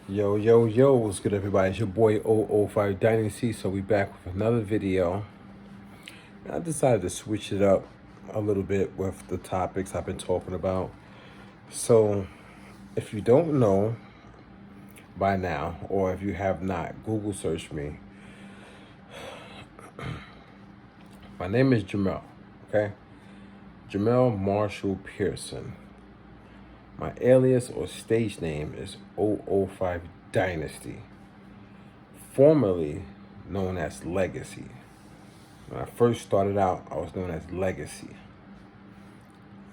Yo, yo, yo, what's good, everybody? It's your boy oO5 Dynasty. So we back with another video. I decided to switch it up a little bit with the topics I've been talking about. So if you don't know by now, or if you have not, Google search me. My name is Jamel, okay? Jamel Marshall Pearson. My alias or stage name is oO5 Dynasty, formerly known as Legacy. When I first started out, I was known as Legacy.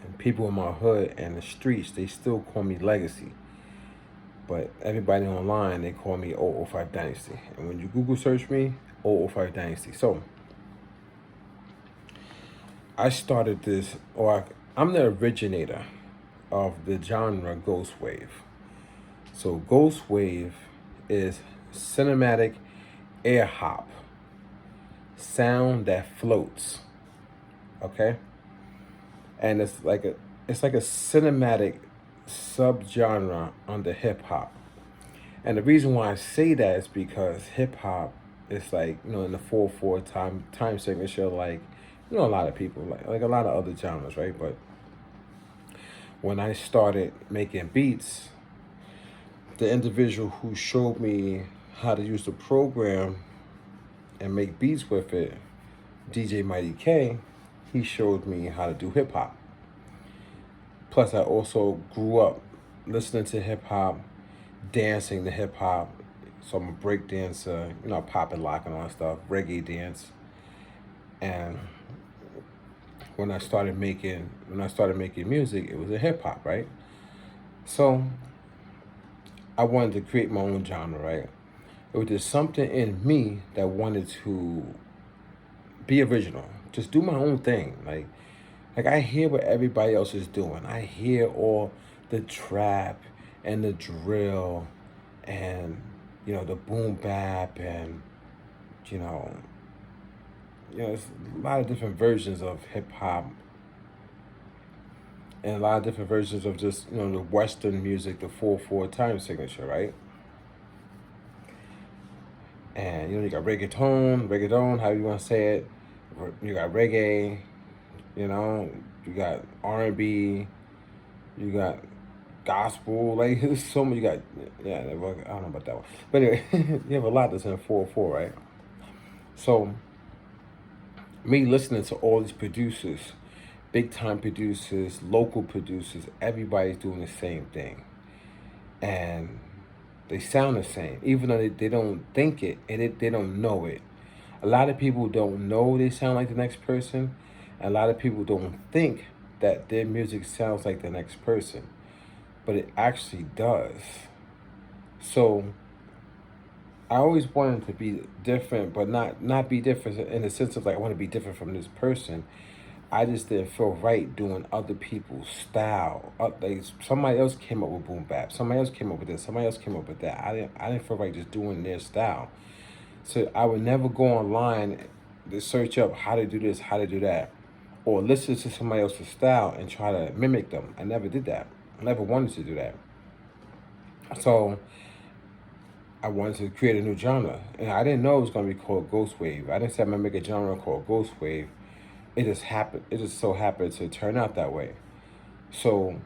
And people in my hood and the streets, they still call me Legacy. But everybody online, they call me oO5 Dynasty. And when you Google search me, oO5 Dynasty. So, I started this, I'm the originator of the genre Ghost Wav. So, Ghost Wav is cinematic air hop, sound that floats, okay? And it's like a cinematic subgenre under hip hop. And the reason why I say that is because hip hop is like, in the 4/4 time signature, like, a lot of people, like a lot of other genres, right? But when I started making beats, the individual who showed me how to use the program and make beats with it, DJ Mighty K, he showed me how to do hip hop. Plus, I also grew up listening to hip hop, dancing to hip hop. So I'm a break dancer, pop and lock and all that stuff, reggae dance. And when I started making music, it was a hip hop, right? So I wanted to create my own genre, right? It was just something in me that wanted to be original, just do my own thing, like I hear what everybody else is doing. I hear all the trap and the drill and the boom bap and you know there's a lot of different versions of hip hop and a lot of different versions of just the Western music, the 4/4 time signature, right? And you got reggaeton, how you want to say it. You got reggae, you got R&B, you got gospel, like there's so many. You got I don't know about that one, but anyway, you have a lot that's in 4/4, right? So me listening to all these producers, big time producers, local producers, everybody's doing the same thing, and they sound the same, even though they don't think it and they don't know it. A lot of people don't know they sound like the next person. A lot of people don't think that their music sounds like the next person, but it actually does. So I always wanted to be different, but not be different in the sense of like I want to be different from this person. I just didn't feel right doing other people's style. Like somebody else came up with boom bap, somebody else came up with this, somebody else came up with that. I didn't feel right just doing their style. So I would never go online to search up how to do this, how to do that, or listen to somebody else's style and try to mimic them. I never did that. I never wanted to do that. So I wanted to create a new genre, and I didn't know it was gonna be called Ghost Wav. I didn't say I'm gonna make a genre called Ghost Wav. It just happened. It just so happened to turn out that way. So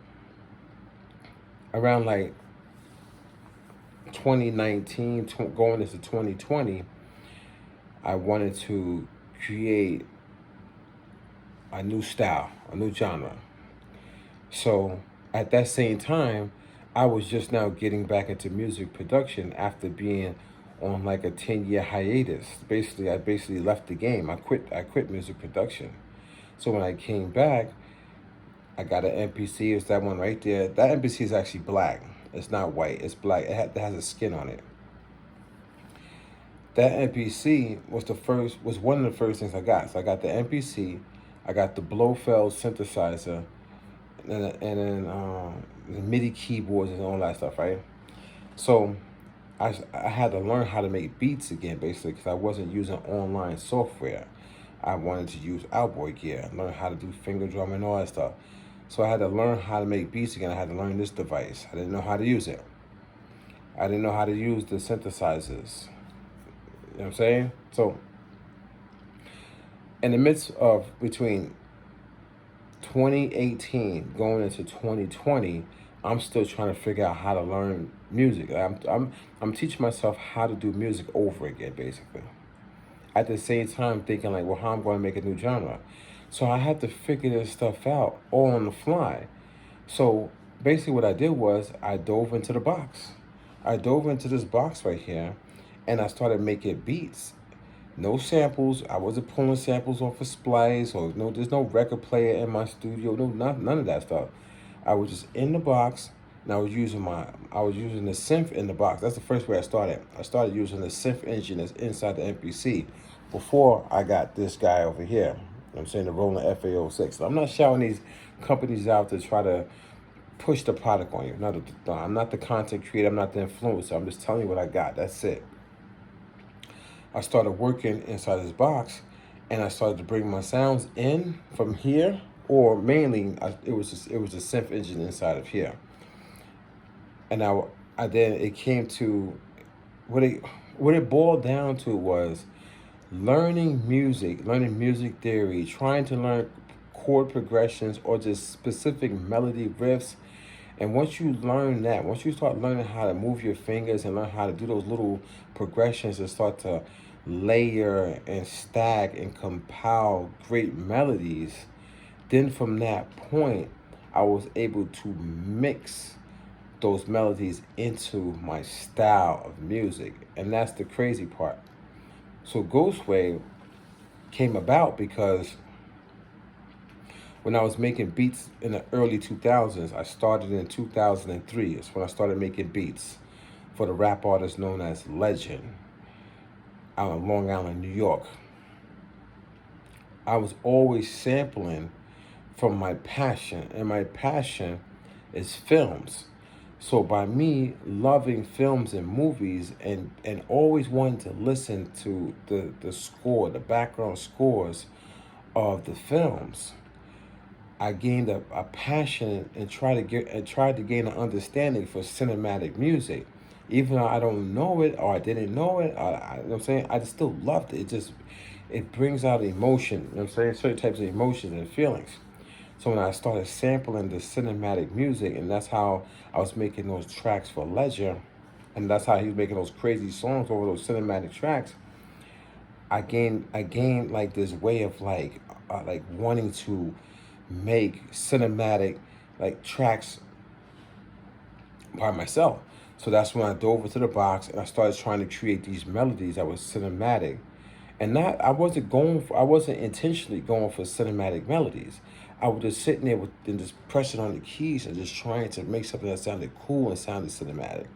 around like 2019, going into 2020, I wanted to create a new style, a new genre. So at that same time, I was just now getting back into music production after being on like a 10-year hiatus. Basically, I left the game. I quit music production. So when I came back, I got an MPC. It's that one right there. That MPC is actually black. It's not white. It's black. It has a skin on it. That MPC was one of the first things I got. So I got the MPC, I got the Blofeld synthesizer, and then the MIDI keyboards and all that stuff, right? So I had to learn how to make beats again, basically, because I wasn't using online software. I wanted to use outboard gear, learn how to do finger drum and all that stuff. So I had to learn how to make beats again. I had to learn this device. I didn't know how to use it. I didn't know how to use the synthesizers. You know what I'm saying? So, in the midst of between 2018 going into 2020, I'm still trying to figure out how to learn music. I'm teaching myself how to do music over again, basically. At the same time, thinking like, well, how I'm going to make a new genre. So I had to figure this stuff out all on the fly. So basically, what I did was I dove into the box. I dove into this box right here, and I started making beats. No samples. I wasn't pulling samples off of Splice or no. There's no record player in my studio. No, none of that stuff. I was just in the box, and I was using the synth in the box. That's the first way I started. I started using the synth engine that's inside the MPC before I got this guy over here. I'm saying the Roland FA06. So I'm not shouting these companies out to try to push the product on you. No, I'm not the content creator. I'm not the influencer. I'm just telling you what I got. That's it. I started working inside this box, and I started to bring my sounds in from here, or mainly it was a synth engine inside of here. And I then it came to what it boiled down to was learning music theory, trying to learn chord progressions or just specific melody riffs. And once you learn that, once you start learning how to move your fingers and learn how to do those little progressions and start to layer and stack and compile great melodies, then from that point, I was able to mix those melodies into my style of music. And that's the crazy part. So Ghost Wav came about because when I was making beats in the early 2000s, I started in 2003. It's when I started making beats for the rap artist known as Legend out of Long Island, New York. I was always sampling from my passion, and my passion is films. So by me loving films and movies and always wanting to listen to the background scores of the films, I gained a passion and tried to gain an understanding for cinematic music. Even though I don't know it or I didn't know it, you know what I'm saying? I just still loved it. It brings out emotion, you know what I'm saying? Certain types of emotions and feelings. So when I started sampling the cinematic music, and that's how I was making those tracks for Ledger, and that's how he was making those crazy songs over those cinematic tracks, I gained like this way of like wanting to make cinematic like tracks by myself. So that's when I dove into the box and I started trying to create these melodies that was cinematic. And not I wasn't intentionally going for cinematic melodies. I was just sitting there and just pressing on the keys and just trying to make something that sounded cool and sounded cinematic.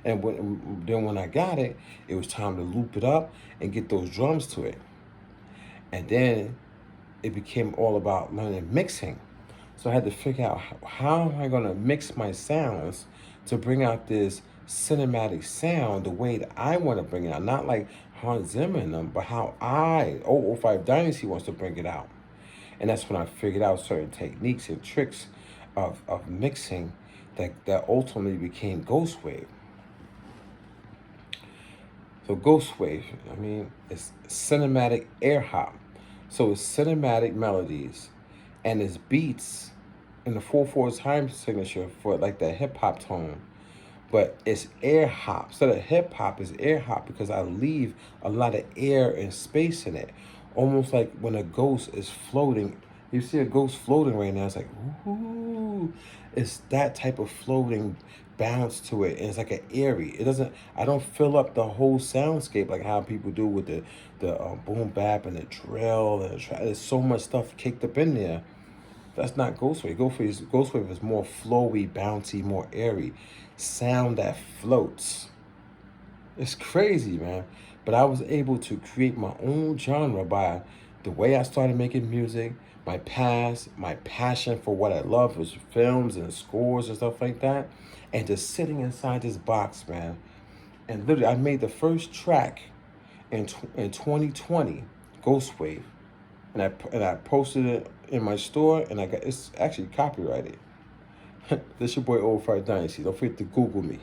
And then when I got it, it was time to loop it up and get those drums to it. And then it became all about learning mixing. So I had to figure out how am I going to mix my sounds to bring out this cinematic sound the way that I want to bring it out. Not like Hans Zimmer and them, but how oO5 Dynasty wants to bring it out. And that's when I figured out certain techniques and tricks of mixing that ultimately became Ghost Wav. So Ghost Wav, I mean, it's cinematic air hop. So it's cinematic melodies and it's beats in the 4/4 time signature for like that hip hop tone. But it's air hop. So the hip hop is air hop because I leave a lot of air and space in it. Almost like when a ghost is floating. You see a ghost floating right now, it's like, ooh. It's that type of floating bounce to it. And it's like an airy. I don't fill up the whole soundscape like how people do with the boom bap and the drill. There's so much stuff kicked up in there. That's not Ghost Wav. Ghost Wav is more flowy, bouncy, more airy. Sound that floats. It's crazy, man. But I was able to create my own genre by the way I started making music, my past, my passion for what I love was films and scores and stuff like that. And just sitting inside this box, man. And literally, I made the first track in 2020, Ghost Wav. And I posted it in my store, and it's actually copyrighted. This your boy oO5 Dynasty. Don't forget to Google me.